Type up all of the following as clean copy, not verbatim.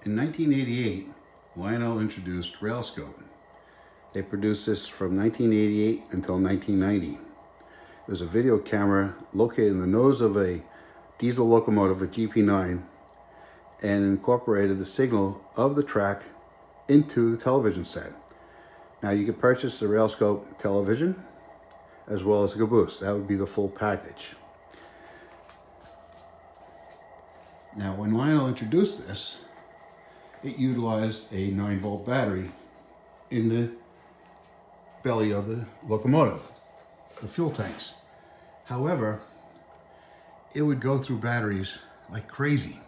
In 1988, Lionel introduced Rail Scope. They produced this from 1988 until 1990. It was a video camera located in the nose of a diesel locomotive, a GP9, and incorporated the signal of the track into the television set. Now you could purchase the Rail Scope television as well as the caboose. That would be the full package. Now when Lionel introduced this, it utilized a 9-volt battery in the belly of the locomotive, the fuel tanks. However, it would go through batteries like crazy.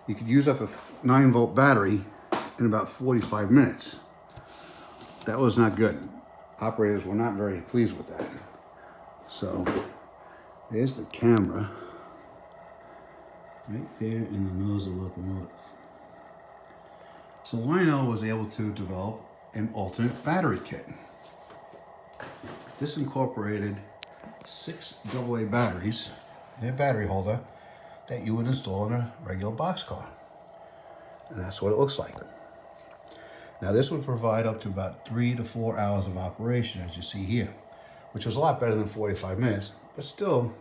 You could use up a 9-volt battery in about 45 minutes. That was not good. Operators were not very pleased with that. So there's the camera right there in the nose of the locomotive. So Lionel was able to develop an alternate battery kit. This incorporated 6 AA batteries in a battery holder that you would install in a regular boxcar. And that's what it looks like. Now this would provide up to about 3 to 4 hours of operation, as you see here, which was a lot better than 45 minutes, but still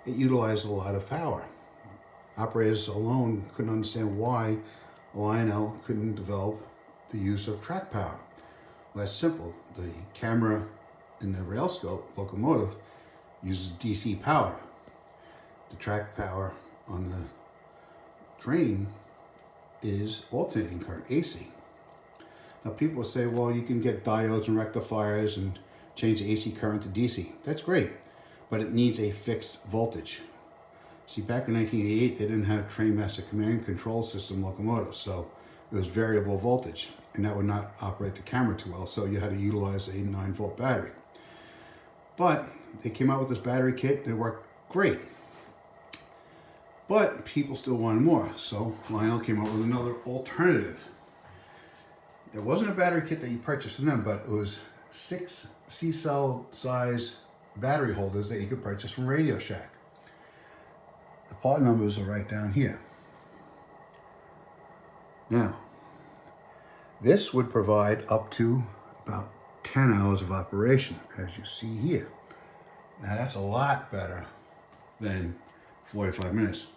it utilized a lot of power. Operators alone couldn't understand why Lionel couldn't develop the use of track power. Well, that's simple. The camera in the Rail Scope locomotive uses DC power. The track power on the train is alternating current, AC. Now people say, well, you can get diodes and rectifiers and change the AC current to DC. That's great, but it needs a fixed voltage. See, back in 1988, they didn't have Trainmaster command and control system locomotives, so it was variable voltage, and that would not operate the camera too well, so you had to utilize a 9-volt battery. But they came out with this battery kit, and it worked great. But people still wanted more, so Lionel came up with another alternative. There wasn't a battery kit that you purchased from them, but it was 6 C-cell size battery holders that you could purchase from Radio Shack. The part numbers are right down here. Now, this would provide up to about 10 hours of operation, as you see here. Now that's a lot better than 45 minutes.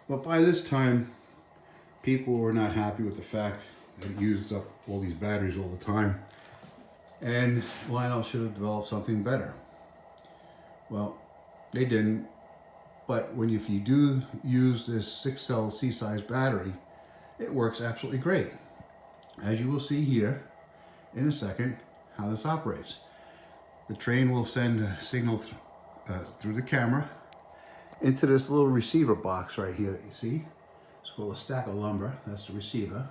But by this time, people were not happy with the fact that it uses up all these batteries all the time. And Lionel should have developed something better. Well, they didn't. But if you do use this 6-cell C-size battery, it works absolutely great. As you will see here in a second how this operates. The train will send a signal through the camera into this little receiver box right here that you see. It's called a stack of lumber. That's the receiver.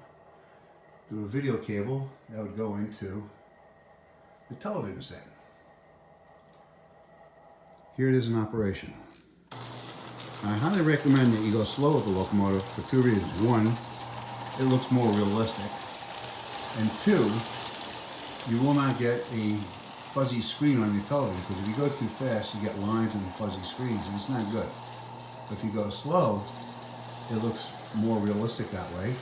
Through a video cable that would go into the television set. Here it is in operation. I highly recommend that you go slow with the locomotive for 2 reasons. 1, it looks more realistic. And 2, you will not get a fuzzy screen on your television, because if you go too fast, you get lines and fuzzy screens, and it's not good. But if you go slow, it looks more realistic that way.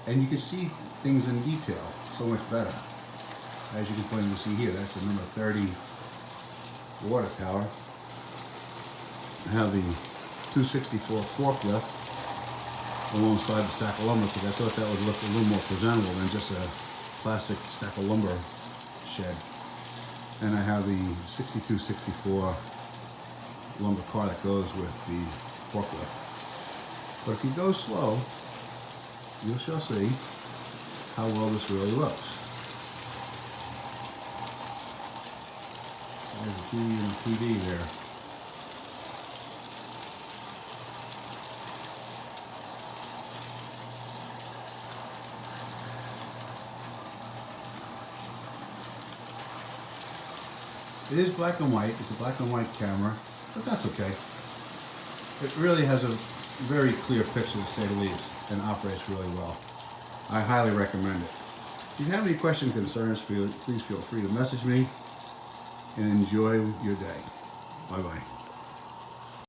And you can see things in detail so much better. As you can plainly see here, that's the number 30 water tower. I have the 264 forklift alongside the stack of lumber, because I thought that would look a little more presentable than just a plastic stack of lumber shed. And I have the 6264 lumber car that goes with the forklift. But if you go slow, you shall see how well this really looks. There's a TV and a TV there. It is black and white. It's a black and white camera, but that's okay. It really has a very clear picture, to say the least, and operates really well. I highly recommend it. If you have any questions, concerns, please feel free to message me, and enjoy your day. Bye-bye.